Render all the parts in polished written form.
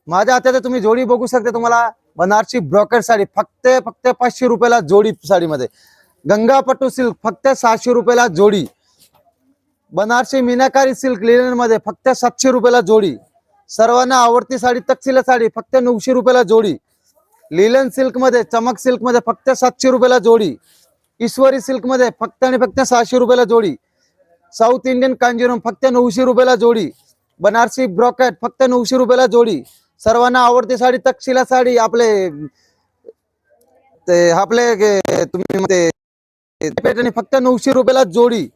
माझ्या हातात तुम्ही जोडी बघू शकता, तुम्हाला बनारसी ब्रॉकेट साडी फक्त 500 रुपयाला जोडी साडीमध्ये. गंगापट्टू सिल्क फक्त 600 रुपयाला जोडी. बनारसी मीनाकारी सिल्क लिनन मध्ये फक्त 700 रुपयाला जोडी. सर्वांना आवडती साडी तक्षशिला साडी फक्त 900 रुपयाला जोडी. लिलन सिल्क मध्ये, चमक सिल्क मध्ये फक्त 700 रुपयाला जोडी. ईश्वरी सिल्क मध्ये फक्त आणि फक्त 600 रुपयाला जोडी. साऊथ इंडियन कांजीवरम फक्त 900 रुपयाला जोडी. बनारसी ब्रॉकेट फक्त 900 रुपयाला जोडी. सर्वांना आवडती साडी तक्षशिला साडी आपले तुम्ही पैठणी फक्त 900 रुपयाला जोडी.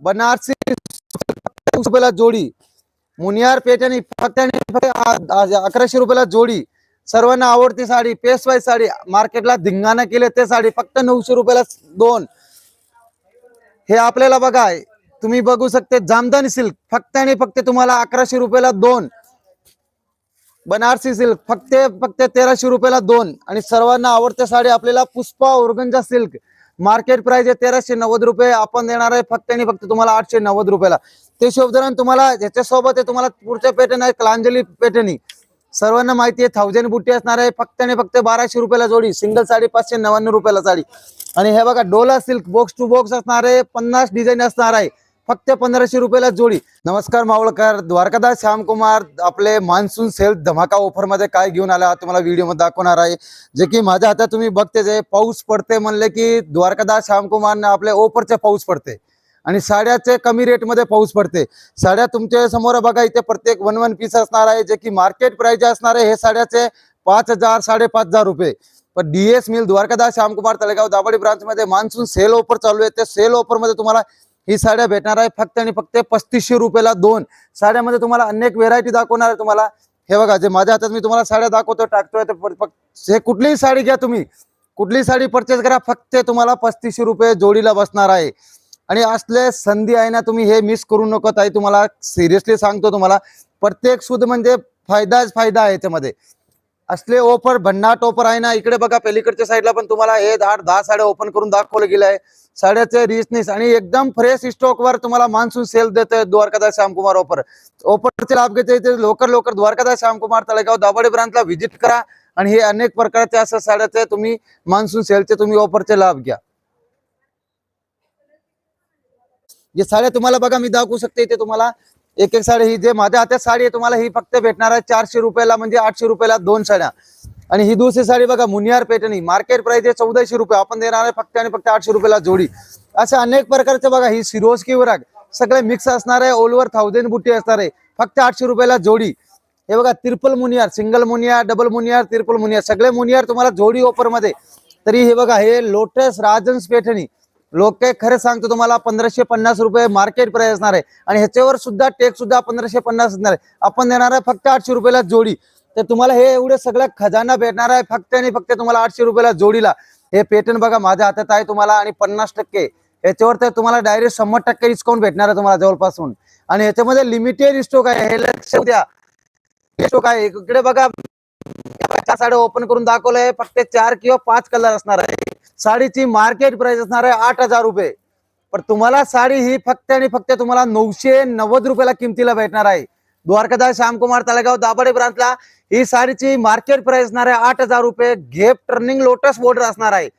बनारसी 900 रुपयाला जोडी. मुनियार पैठणी फक्त 1100 रुपयाला जोडी. सर्वांना आवडती साडी पेशवाई साडी, मार्केटला धिंगाणा केले ते साडी फक्त 900 रुपयाला 2. हे आपल्याला बघा, तुम्ही बघू शकते जामदानी सिल्क फक्त आणि फक्त तुम्हाला 1100 रुपयाला 2. बनारसी सिल्क फक्त 1300 रुपयाला 2. आणि सर्वांना आवडते साडी आपल्याला पुष्पा ऑर्गंजा सिल्क, मार्केट प्राइस आहे 1390 रुपये, आपण देणार आहे फक्त आणि फक्त तुम्हाला 890 रुपयाला. ते शोभधरण तुम्हाला याच्यासोबत आहे तुम्हाला पुढच्या पॅटर्न आहे कलांजली पैठणी. सर्वांना माहिती आहे 1000 बुट्टी असणार आहे फक्त आणि फक्त 1200 रुपयाला जोडी. सिंगल साडी 599 रुपयाला साडी. आणि हे बघा Dola silk box to box असणार आहे, 50 डिझाईन असणार आहे फक्त 1500 रुपयाला जोडी. नमस्कार मावळकर, द्वारकादास श्यामकुमार आपले मान्सून सेल धमाका ऑफर मध्ये काय घेऊन आला तुम्हाला व्हिडिओ मध्ये दाखवणार आहे. जे की माझ्या हातात तुम्ही बघते जे पाऊस पडते म्हणले की द्वारकादास श्यामकुमार आपले ऑफरचे पाऊस पडते आणि साड्याचे कमी रेट मध्ये पाऊस पडते. साड्या तुमच्या समोर बघा, इथे प्रत्येक 1 पीस असणार आहे जे की मार्केट प्राइस असणार आहे हे साड्याचे 5000 5,500 रुपये. पण DS mill Dwarkadas Shyamkumar Talegaon Dabhade branch मध्ये मान्सून सेल ऑफर चालू आहे. त्या सेल ऑफर मध्ये तुम्हाला ही साड्या भेटणार आहे फक्त आणि फक्त 3500 रुपयाला 2. साड्यामध्ये तुम्हाला अनेक व्हेरायटी दाखवणार आहे तुम्हाला. हे बघा जे माझ्या हातात मी तुम्हाला साड्या दाखवतो टाकतोय, हे कुठलीही साडी घ्या, तुम्ही कुठलीही साडी परचेस करा फक्त तुम्हाला 3500 रुपये जोडीला बसणार आहे. आणि असले संधी आहे ना, तुम्ही हे मिस करू नको ताई, तुम्हाला सिरियसली सांगतो. तुम्हाला प्रत्येक सूद म्हणजे फायदाच फायदा आहे त्यामध्ये. असले ऑफर भन्नाट ऑफर आहे ना. इकडे बघा पलीकडच्या साईडला पण तुम्हाला हे 8-10 साड्या ओपन करून दाखवलं गेलं आहे. साड्याचे रिचनेस आणि एकदम फ्रेश स्टॉक वर तुम्हाला मान्सून सेल देतोय द्वारकादास श्यामकुमार ऑफरचे लाभ घेते. लवकर द्वारकादास श्यामकुमार तळेगाव दाभाडे ब्रांचला व्हिजिट करा आणि हे अनेक प्रकारचे असं साड्याचे तुम्ही मान्सून सेलचे तुम्ही ऑफरचे लाभ घ्या. जे साड्या तुम्हाला बघा मी दाखवू शकते इथे तुम्हाला एक साडी, ही जे माझ्या हातात साडी आहे तुम्हाला ही फक्त भेटणार आहे 400 रुपयाला, म्हणजे 800 रुपयाला 2 साड्या. आणि ही दुसरी साडी बघा मुनियार पैठणी, मार्केट प्राइस आहे 1400 रुपये, आपण देणार आहे फक्त आणि फक्त 800 रुपयाला जोडी. अशा अनेक प्रकारचे बघा, ही सिरोज की वर्क सगळे मिक्स असणार आहे, ऑल ओव्हर 1000 बुट्टी असणार आहे फक्त 800 रुपयाला जोडी. हे बघा ट्रिपल मुनियार, सिंगल मुनियार, डबल मुनियार, ट्रिपल मुनियार, सगळे मुनियार तुम्हाला जोडी ऑफर मध्ये. तरी हे बघा हे लोटस राजन्स पैठणी लोक काय खरं सांगतो तुम्हाला 1550 रुपये मार्केट प्राइस असणार आहे. आणि ह्याच्यावर सुद्धा टेक सुद्धा 1550 असणार आहे, आपण देणार आहे फक्त 800 रुपयाला जोडी. तर तुम्हाला हे एवढे सगळं खजाना भेटणार आहे फक्त आणि फक्त तुम्हाला 800 रुपयाला जोडीला. हे पॅटर्न बघा माझ्या हातात आहे तुम्हाला, आणि 50% याच्यावर तर तुम्हाला डायरेक्ट 100% डिस्काउंट भेटणार आहे तुम्हाला जवळपासून. आणि ह्याच्यामध्ये लिमिटेड स्टॉक आहे, हे लक्ष द्या. स्टॉक आहे इकडे बघा, 4 साड्या ओपन करून दाखवलंय, फक्त 4 किंवा 5 कलर असणार आहे. साडीची मार्केट प्राइस असणार आहे 8000 रुपये, पण तुम्हाला साडी ही फक्त आणि फक्त तुम्हाला 990 रुपयाला किमतीला भेटणार आहे. द्वारकादास श्यामकुमार तळेगाव दाभाडे ब्रांचला ही साडीची मार्केट प्राइस असणार आहे 8000 रुपये. घेप टर्निंग लोटस बॉर्डर असणार आहे,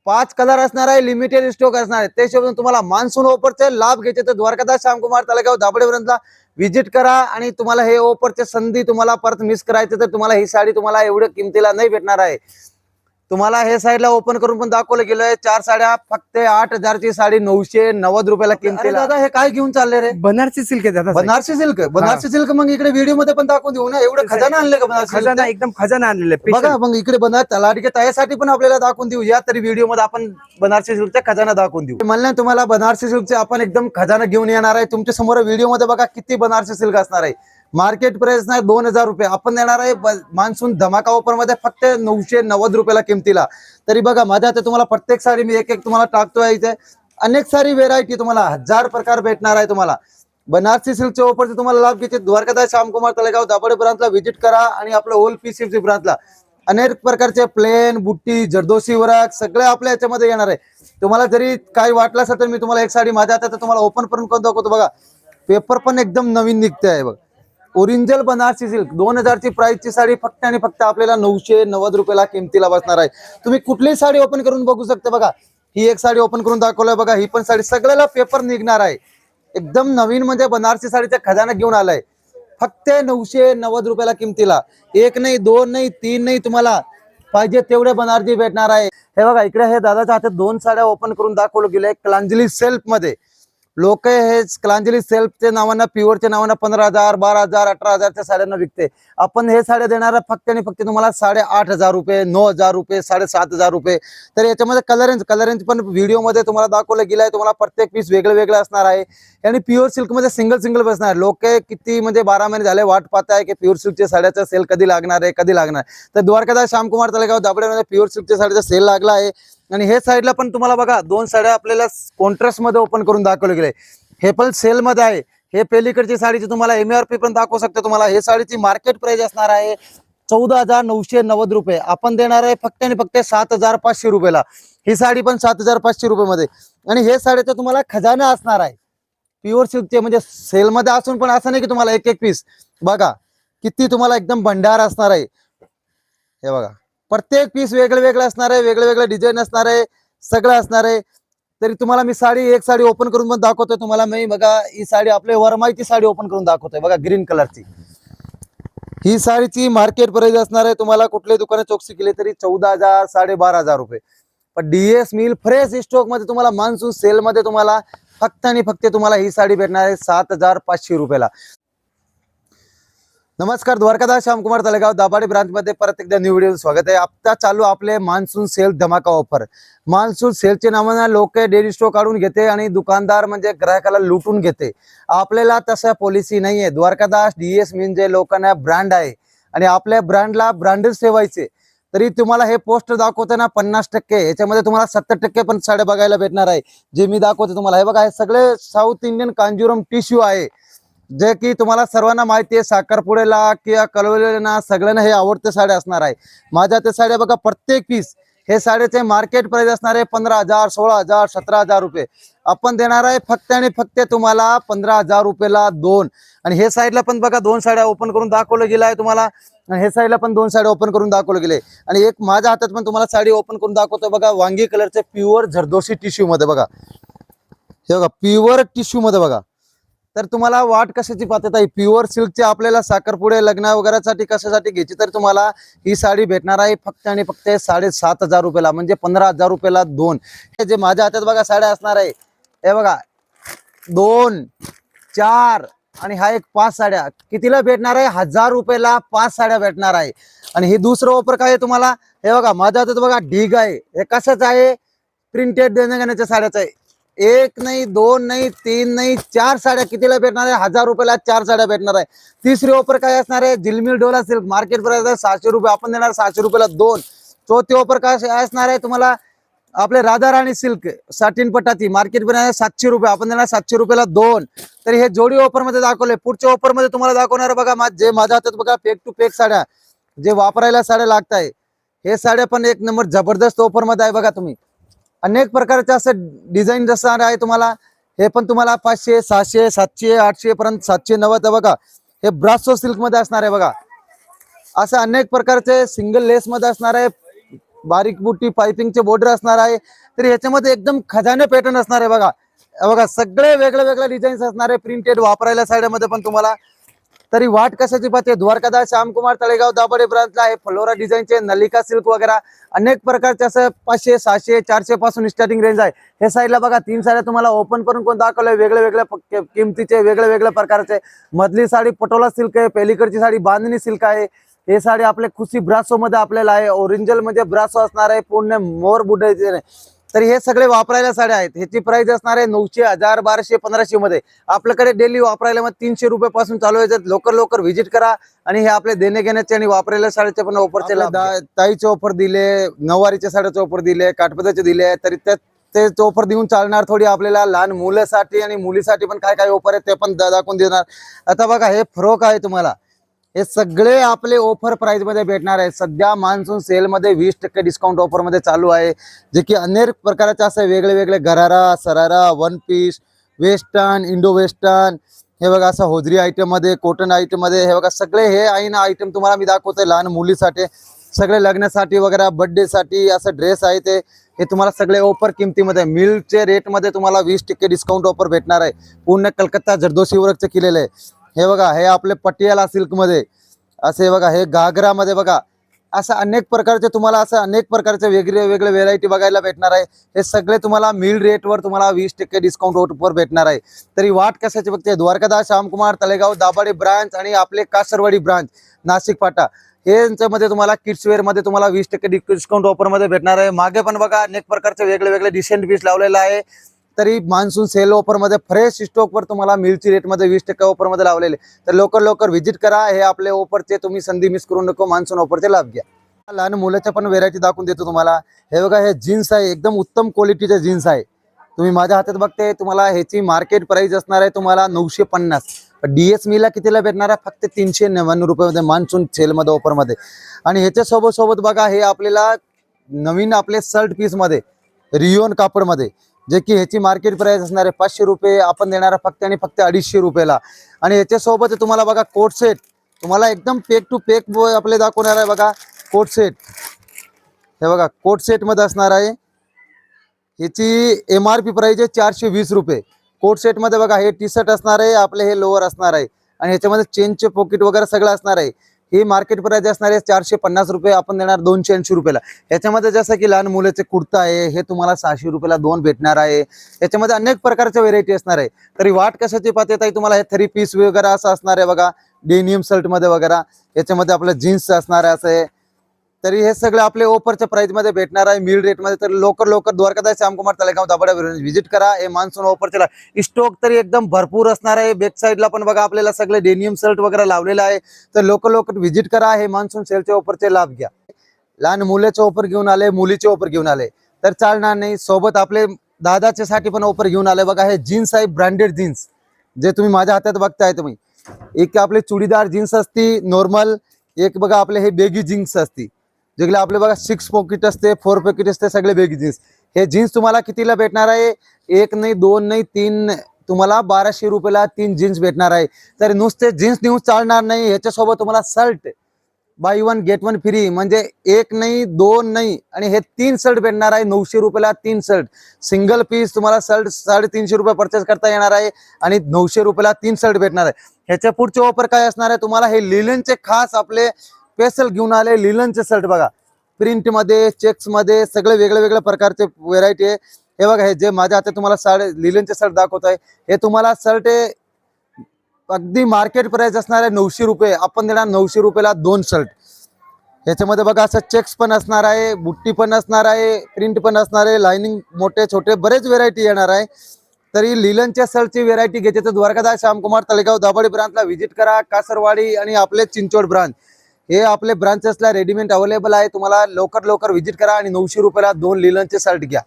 5 कलर असणार आहे, लिमिटेड स्टॉक असणार आहे. त्याशिवाय तुम्हाला मान्सून ऑफरचे लाभ घ्यायचे तर द्वारकादास श्यामकुमार तळेगाव दाभाडे ब्रांचला व्हिजिट करा. आणि तुम्हाला हे ऑफरचे संधी तुम्हाला परत मिस करायचे तर तुम्हाला ही साडी तुम्हाला एवढ्या किमतीला नाही भेटणार आहे. तुम्हाला हे साईडला ओपन करून पण दाखवलं गेलंय, 4 साड्या फक्त 8000 ची साडी 990 रुपयाला किमतीला. दादा हे काय घेऊन चालले रे? बनारसी सिल्क आहे दादा. बनारसी सिल्क, बनारसी सिल्क मग इकडे व्हिडिओ मध्ये पण दाखवून देऊ ना. एवढं खजाना आणले का बनारसी? खजाना एकदम खजाना आणलेला बघा. मग इकडे बनारसी लाडके तायासाठी पण आपल्याला दाखवून देऊ या तरी व्हिडिओ मध्ये आपण बनारसी सिल्कचा खजाना दाखवून देऊ. म्हणलं तुम्हाला बनारसी सिल्कचे आपण एकदम खजाना घेऊन येणार आहे तुमच्या समोर. व्हिडिओ मध्ये बघा किती बनारसी सिल्क असणार आहे. मार्केट प्राइस नाही 2000 रुपये, आपण देणार आहे मान्सून धमाका ऑफर मध्ये फक्त 990 रुपयाला किमतीला. तरी बघा माझ्या हातात तुम्हाला प्रत्येक साडी मी एक तुम्हाला टाकतोय. इथे अनेक सारी व्हेरायटी तुम्हाला 1000 प्रकार भेटणार आहे तुम्हाला. बनारसी सिल्कचे ऑफरचे तुम्हाला लाभ घ्यायचे द्वारकादास श्यामकुमार तळेगाव दाभाडे ब्रांचला व्हिजिट करा. आणि आपलं ओल पीसीएफसी ब्रांचला अनेक प्रकारचे प्लेन बुट्टी जरदोशी वर्क सगळे आपल्या याच्यामध्ये येणार आहे. तुम्हाला जरी काही वाटलं असेल तर मी तुम्हाला एक साडी माझ्या हातात तुम्हाला ओपन करून दाखवतो. बघा पेपर पण एकदम नवीन निघते आहे बघ. ओरिजिनल बनारसी सिल्क 2000 ची प्राइसची साडी फक्त आणि फक्त आपल्याला 990 रुपयाला किमतीला बसणार आहे. तुम्ही कुठलीही साडी ओपन करून बघू शकता. बघा ही एक साडी ओपन करून दाखवलंय बघा. ही पण साडी सगळ्याला पेपर निघणार आहे. एकदम नवीन म्हणजे बनारसी साडीचा खजाना घेऊन आलाय. फक्त 990 रुपयाला किमतीला. एक नाही, दोन नाही, तीन नाही, तुम्हाला पाहिजे तेवढे बनारसी भेटणार आहे. हे बघा इकडे हे दादाच्या हातात 2 साड्या ओपन करून दाखवलं गेले कलांजली सेल्फ मध्ये. लोक हे कलांजली सेल्फच्या नावानं प्युअरच्या नावानं 15,000, 12,000, 18,000च्या साड्यांना विकते. आपण हे साड्या देणार फक्त आणि फक्त तुम्हाला 8,500 रुपये, 9,000 रुपये, 7,500 रुपये. तर याच्यामध्ये कलर रेंज पण व्हिडिओ मध्ये तुम्हाला दाखवलं गेलाय. तुम्हाला प्रत्येक पीस वेगळं वेगळं असणार आहे. आणि प्युअर सिल्क मध्ये सिंगल बसणार. लोक किती म्हणजे 12 महिने झाले वाट पाहताय की प्युअर सिल्कच्या साड्याचा सेल कधी लागणार आहे, कधी लागणार. तर द्वारकादास श्यामकुमार तळेगाव दाभाडेमध्ये प्युअर सिल्कच्या साडीचा सेल लागला आहे. आणि हे साईडला पण तुम्हाला बघा 2 साड्या आपल्याला कॉन्ट्रास्ट मध्ये ओपन करून दाखवले गेले. हे पण सेल मध्ये आहे. हे पेलीकडची साडीची तुम्हाला MRP पण दाखवू शकतो. तुम्हाला हे साडीची मार्केट प्राइस असणार आहे 14,990 रुपये. आपण देणार आहे फक्त आणि फक्त 7,500 रुपयाला. ही साडी पण 7,500 रुपये मध्ये. आणि हे साडीचा तुम्हाला खजाना असणार आहे प्युअर सिल्कचे. म्हणजे सेल मध्ये असून पण असं नाही की तुम्हाला एक पीस. बघा किती तुम्हाला एकदम भंडार असणार आहे. हे बघा प्रत्येक पीस वेगळं असणार आहे. वेगळे डिझाईन असणार आहे. सगळं असणार आहे. तरी तुम्हाला मी एक साडी ओपन करून पण दाखवतोय तुम्हाला. मी बघा ही साडी आपल्या वरमाईची साडी ओपन करून दाखवतोय. बघा ग्रीन कलरची ही साडीची मार्केट प्राइस असणार आहे तुम्हाला कुठल्याही दुकाने चौकशी केली तरी 14,000, 12,500 रुपये. पण DS मिल फ्रेश स्टॉक मध्ये तुम्हाला मान्सून सेल मध्ये तुम्हाला फक्त आणि फक्त तुम्हाला ही साडी भेटणार आहे 7,500 रुपयाला. नमस्कार, द्वारकादास श्यामकुमार तळेगाव दाभाडे ब्रांच मध्ये परत एकदा न्यू व्हिडिओ स्वागत आहे. आता चालू आपले मान्सून सेल धमाका ऑफर. मान्सून सेलचे नावाने लोक डेली स्टॉक काढून घेते आणि दुकानदार म्हणजे ग्राहकाला लुटून घेते. आपल्याला तशा पॉलिसी नाहीये. द्वारकादास DS म्हणजे लोकांना ब्रँड आहे आणि आपल्या ब्रँडला ब्रँडेड ठेवायचे. तरी तुम्हाला हे पोस्टर दाखवताना 50% याच्यामध्ये तुम्हाला 70% पण साड्या बघायला भेटणार आहे. जे मी दाखवते तुम्हाला हे बघा हे सगळे साऊथ इंडियन कांजुरम टिश्यू आहे. जे की तुम्हाला सर्वांना माहिती आहे. साखरपुड्याला किंवा कलवलेला सगळ्यांना हे आवडते साड्या असणार आहे. माझ्या ते साड्या बघा प्रत्येक पीस हे साड्याचे मार्केट प्राइस असणार आहे 15,000, 16,000, 17,000 रुपये. आपण देणार आहे फक्त आणि फक्त तुम्हाला 15,000 रुपयाला 2. आणि हे साईडला पण बघा 2 साड्या ओपन करून दाखवलं गेलं आहे तुम्हाला. आणि हे साईडला पण 2 साड्या ओपन करून दाखवलं गेले. आणि एक माझ्या हातात पण तुम्हाला साडी ओपन करून दाखवतो. बघा वांगी कलरचे प्युअर जरदोशी टिश्यू मध्ये. बघा हे बघा प्युअर टिश्यू मध्ये. बघा तर तुम्हाला वाट कशाची पाहत आहे. प्युअर सिल्कचे आपल्याला साखरपुडे लग्न वगैरेसाठी कशासाठी घ्यायची तर तुम्हाला ही साडी भेटणार आहे फक्त आणि फक्त 7,500 रुपयाला. म्हणजे 15,000 रुपयाला 2. हे जे माझ्या हातात बघा साड्या असणार आहे हे बघा 2, 4 आणि हा एक 5 साड्या कितीला भेटणार आहे 1,000 रुपयाला 5 साड्या भेटणार आहे. आणि हे दुसरं ऑफर काय आहे तुम्हाला हे बघा माझ्या हातात बघा ढीग आहे. हे कशाचं आहे प्रिंटेड देण्याच्या साड्याचं आहे. 1 नाही, 2 नाही, 3 नाही, 4 साड्या कितीला भेटणार आहे 1,000 रुपयाला 4 साड्या भेटणार आहे. तिसरी ऑफर काय असणार आहे झिलमिल डोला सिल्क मार्केट प्राइस आहे 600 रुपये. आपण देणार 600 रुपयाला 2. चौथी ऑफर काय असणार आहे तुम्हाला आपले राधा राणी सिल्क साटिन पटाती मार्केट प्राइस आहे 700 रुपये. आपण देणार 700 रुपयाला 2. तर हे जोडी ऑफर मध्ये दाखवले. पुढच्या ऑफर मध्ये तुम्हाला दाखवणार बघा जे माझ्या हातात बघा पेक टू पेक साड्या जे वापरायला साड्या लागत आहे. हे साड्या पण एक नंबर जबरदस्त ऑफर मध्ये आहे. बघा तुम्ही अनेक प्रकारचे असं डिझाईन जसं आहे तुम्हाला. हे पण तुम्हाला 500, 600, 700, 800 पर्यंत 790. बघा हे ब्रासो सिल्क मध्ये असणार आहे. बघा असं अनेक प्रकारचे सिंगल लेस मध्ये असणार आहे. बारीक बुट्टी पाइपिंगचे बॉर्डर असणार आहे. तर ह्याच्यामध्ये एकदम खजाने पॅटर्न असणार आहे. बघा सगळे वेगळे डिझाईन्स असणार आहे प्रिंटेड वापरायला साड्यामध्ये पण तुम्हाला. तरी वाट कशाची पाहते द्वारकादास श्यामकुमार तळेगाव दाभाडे ब्रांचला आहे. फ्लोरा डिझाईनचे नलिका सिल्क वगैरे अनेक प्रकारचे असं 500, 600, 400 पासून स्टार्टिंग रेंज आहे. हे साईडला बघा 3 साड्या तुम्हाला ओपन करून कोण दाखवलंय वेगळ्या किमतीचे वेगळ्या प्रकारचे. मधली साडी पटोला सिल्क आहे. पलीकडची साडी बांधणी सिल्क आहे. हे साडी आपल्या खुशी ब्रासो मध्ये आपल्याला आहे. ओरिजिनल म्हणजे ब्रासो असणार आहे पूर्ण मोर बुड्याचे. तर हे सगळे वापरायला साड्या आहेत. ह्याची प्राइस असणार आहे 900, 1000, 1200, 1500 मध्ये. आपल्याकडे डेली वापरायला मग 300 रुपये पासून चालू आहे. लवकर व्हिजिट करा. आणि हे आपले देणे घेण्याचे आणि वापरायला साड्याचे पण ऑफरचे ताईचे ऑफर दिले, नऊवारीच्या साड्याचे ऑफर दिले, काठपदरचे दिले. तरी ते ऑफर देऊन चालणार थोडी. आपल्याला लहान मुलासाठी आणि मुलीसाठी पण काय ऑफर आहे ते पण दाखवून देणार. आता बघा हे फ्रॉक आहे तुम्हाला. हे सगळे आपले ऑफर प्राइस मध्ये भेटणार आहे. सध्या मान्सून सेल मध्ये 20% डिस्काउंट ऑफर मध्ये चालू आहे. जे की अनेक प्रकारचे असे वेगळे gharara, sharara, one piece, western, Indo western हे बघा असं होजरी आयटम मध्ये, कॉटन आयटम मध्ये, हे बघा सगळे हे आहे ना आयटम तुम्हाला मी दाखवतोय लहान मुलीसाठी, सगळे लग्नासाठी वगैरे बर्थडे साठी असं ड्रेस आहे ते. हे तुम्हाला सगळे ऑफर किमतीमध्ये मिलचे रेट मध्ये तुम्हाला 20% डिस्काउंट ऑफर भेटणार आहे. पूर्ण कलकत्ता जरदोशी वर्कचे केलेले आहे. हे बघा हे आपले पटियाला सिल्क मध्ये असे बघा, हे घागरा मध्ये बघा, असं अनेक प्रकारचे तुम्हाला असं अनेक प्रकारचे वेगळे वेगळे व्हेरायटी बघायला भेटणार आहे. हे सगळे तुम्हाला मिल रेटवर तुम्हाला 20% डिस्काउंट ऑफर भेटणार आहे. तरी वाट कशाची बघते, द्वारकादास श्यामकुमार तळेगाव दाभाडे ब्रांच आणि आपले कासरवाडी ब्रांच नाशिक फाटा, हे यांच्यामध्ये तुम्हाला किड्स वेअर मध्ये तुम्हाला 20% डिस्काउंट ऑफर मध्ये भेटणार आहे. मागे पण बघा अनेक प्रकारचे वेगळे वेगळे डिसेंट पीस लावलेला आहे. तरी मान्सून सेल ऑफर मध्ये फ्रेश स्टॉक वर तुम्हाला मिलची रेट मध्ये 20% ऑफर मध्ये लावलेले. तर लवकर लवकर व्हिजिट करा. हे आपले ऑफरचे तुम्ही संधी मिस करू नको, मान्सून ऑफरचे लाभ घ्या. लहान मुलाच्या पण व्हेरायटी दाखवून देतो तुम्हाला. हे बघा हे जीन्स आहे, एकदम उत्तम क्वालिटीचे जीन्स आहे. तुम्ही माझ्या हातात बघते, तुम्हाला ह्याची मार्केट प्राइस असणार आहे तुम्हाला 950. डीएस मीला कितीला भेटणार आहे, फक्त 399 रुपयामध्ये मान्सून सेल मध्ये ऑफर मध्ये. आणि ह्याच्या सोबत बघा हे आपल्याला नवीन आपले शर्ट पीस मध्ये रियोन कापड मध्ये, जे की ह्याची मार्केट प्राइस असणार आहे 500 रुपये, आपण देणार फक्त आणि फक्त 250 रुपयाला. आणि ह्याच्यासोबत तुम्हाला बघा कोट सेट, तुम्हाला एकदम पेक टू पेक आपले दाखवणार आहे बघा कोट सेट. हे बघा कोट सेट मध्ये असणार आहे. ह्याची MRP प्राइस आहे 420 रुपये. कोट सेट मध्ये बघा हे टी शर्ट असणार आहे, आपले हे लोअर असणार आहे आणि ह्याच्यामध्ये चेनचे पॉकेट वगैरे सगळं असणार आहे. ही मार्केट प्राइस असणार आहे 450 रुपये, आपण देणार 280 रुपयाला. याच्यामध्ये जसं की लहान मुलाचे कुर्ता आहे, हे तुम्हाला 600 रुपयाला 2 भेटणार आहे. याच्यामध्ये अनेक प्रकारच्या व्हेरायटी असणार आहे. तरी वाट कशाची पाहते ताई, तुम्हाला हे 3 पीस वगैरे असं असणार आहे बघा, डेनियम शर्ट मध्ये वगैरे. याच्यामध्ये आपलं जीन्स असणार आहे असं आहे. तरी हे सगळे आपले ऑफरच्या प्राइस मध्ये भेटणार आहे मिल रेट मध्ये. तर लवकर लवकर द्वारकादास श्यामकुमार तळेगाव दाभाडे व्हिजिट करा. हे मान्सून ऑफरच्या स्टॉक तरी एकदम भरपूर असणार आहे. बॅक साईडला पण बघा आपल्याला सगळे डेनियम शर्ट वगैरे लावलेला आहे. तर लवकर लवकर व्हिजिट करा. हे मान्सून सेलचे ऑफरचे लाभ घ्या. लहान मुलाचे ऑफर घेऊन आले, मुलीचे ऑफर घेऊन आले तर चालणार नाही. सोबत आपले दादाच्या साठी पण ऑफर घेऊन आले बघा. हे जीन्स आहे, ब्रँडेड जीन्स, जे तुम्ही माझ्या हातात बघताय तुम्ही. एक आपले चुडीदार जीन्स असती नॉर्मल, एक बघा आपले हे बेगी जीन्स असती, जेगले आपले बघा 6 पॉकेट असते, 4 पॉकेट असते, सगळे बेगी जीन्स. हे जीन्स तुम्हाला कितीला भेटणार आहे, 1 नाही 2 नाही 3, तुम्हाला 1200 रुपयाला 3 जीन्स भेटणार आहे. तर नुसते जीन्स नेऊन चालणार नाही, ह्याच्यासोबत तुम्हाला शर्ट बाय 1 गेट 1 फ्री, म्हणजे 1 नाही 2 नाही आणि हे 3 शर्ट भेटणार आहे 900 रुपयाला 3 शर्ट. सिंगल पीस तुम्हाला शर्ट 350 रुपये परचेस करता येणार आहे आणि 900 रुपयाला 3 शर्ट भेटणार आहे. ह्याच्या पुढचे ऑफर काय असणार आहे तुम्हाला, हे लिलनचे खास आपले स्पेशल घेऊन आले लिलनचे शर्ट बघा, प्रिंट मध्ये, चेक्स मध्ये, सगळे वेगळे वेगळे प्रकारचे व्हेरायटी आहे. हे बघा हे जे माझ्या हातात तुम्हाला लिलनचे शर्ट दाखवत आहे, हे तुम्हाला शर्ट अगदी मार्केट प्राइस असणार आहे 900 रुपये, आपण देणार 900 रुपयाला 2 शर्ट. याच्यामध्ये बघा असं चेक्स पण असणार आहे, बुट्टी पण असणार आहे, प्रिंट पण असणार आहे, लाइनिंग मोठे छोटे बरेच व्हेरायटी येणार आहे. तरी लिलनच्या शर्टची व्हेरायटी घ्यायची तर द्वारकादास श्यामकुमार तळेगाव दाभाडे ब्रांचला व्हिजिट करा. कासरवाडी आणि आपले चिंचोड ब्रांच, हे आपले ब्रांचेसला रेडीमेड अवेलेबल आहे. तुम्हाला लवकर लवकर व्हिजिट करा आणि 900 रुपयाला 2 लिलनचे शर्ट घ्या.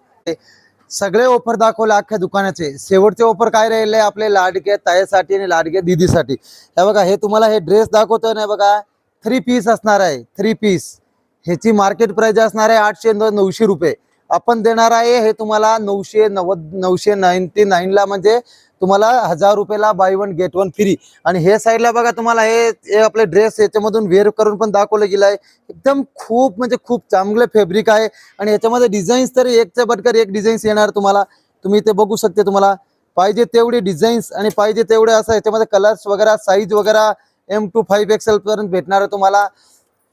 सगळे ऑफर दाखवले अख्ख्या दुकानाचे. शेवटचे ऑफर काय राहिले आपले लाडके ताईसाठी आणि लाडके दीदीसाठी. हे बघा हे तुम्हाला हे ड्रेस दाखवतोय ना बघा, 3 पीस असणार आहे. 3 पीस ह्याची मार्केट प्राइस असणार आहे 800-900 रुपये, आपण देणार आहे हे तुम्हाला 999 ला, म्हणजे तुम्हाला 1000 रुपयाला बाय 1 गेट 1 फ्री. आणि हे साईडला बघा तुम्हाला हे आपले ड्रेस याच्यामधून वेअर करून पण दाखवलं गेलं आहे. एकदम खूप म्हणजे खूप चांगले फॅब्रिक आहे आणि याच्यामध्ये डिझाईन्स तर एकच्या बटकर एक डिझाईन्स येणार तुम्हाला. तुम्ही ते बघू शकते, तुम्हाला पाहिजे तेवढे डिझाईन्स आणि पाहिजे तेवढे असं याच्यामध्ये कलर्स वगैरे, साईज वगैरे M to 5XL पर्यंत भेटणार आहे तुम्हाला.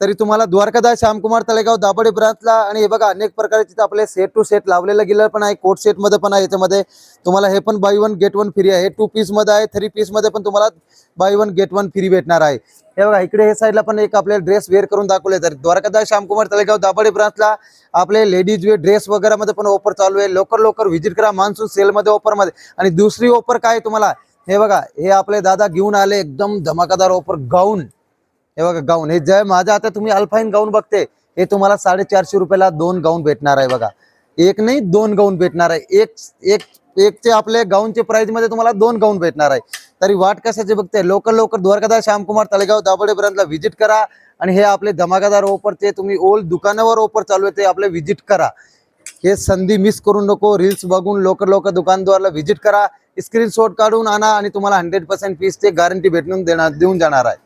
तरी तुम्हाला द्वारकादास श्यामकुमार तळेगाव दाभाडे ब्रांचला. आणि हे बघा अनेक प्रकारचे आपले सेट टू सेट लावलेलं गेलं पण आहे, कोट सेट मध्ये पण आहे. याच्यामध्ये तुम्हाला हे पण बाय 1 गेट 1 फ्री आहे. हे 2 पीस मध्ये आहे, 3 पीस मध्ये पण तुम्हाला बाय 1 गेट 1 फ्री भेटणार आहे. हे बघा इकडे हे साईडला पण एक आपले ड्रेस वेअर करून दाखवले. तर द्वारकादास श्यामकुमार तळेगाव दाभाडे ब्रांचला आपले लेडीज वेअर ड्रेस वगैरे मध्ये पण ऑफर चालू आहे. लवकर लवकर व्हिजिट करा मान्सून सेल मध्ये ऑफर मध्ये. आणि दुसरी ऑफर काय तुम्हाला, हे बघा हे आपले दादा घेऊन आले एकदम धमाकादार ऑफर, गाऊन. हे बघा गाऊन, हे जे माझ्या आता तुम्ही अल्फाईन गाऊन बघते, हे तुम्हाला 450 रुपयाला 2 गाऊन भेटणार आहे बघा. 1 नाही 2 गाऊन भेटणार आहे. एकचे आपले गाऊनचे प्राइस मध्ये तुम्हाला 2 गाऊन भेटणार आहे. तरी वाट कशाची बघते, लवकर लवकर द्वारकादास श्यामकुमार तळेगाव दाभाडे ब्रांचला व्हिजिट करा. आणि हे आपले धमाकादार ऑफरचे तुम्ही ओल्ड दुकानावर ऑफर चालू आहे ते आपले व्हिजिट करा. हे संधी मिस करू नको. रील्स बघून लवकर लवकर दुकानदाराला व्हिजिट करा. स्क्रीनशॉट काढून आणा आणि तुम्हाला 100% पीस ते गॅरंटी देऊन जाणार आहे.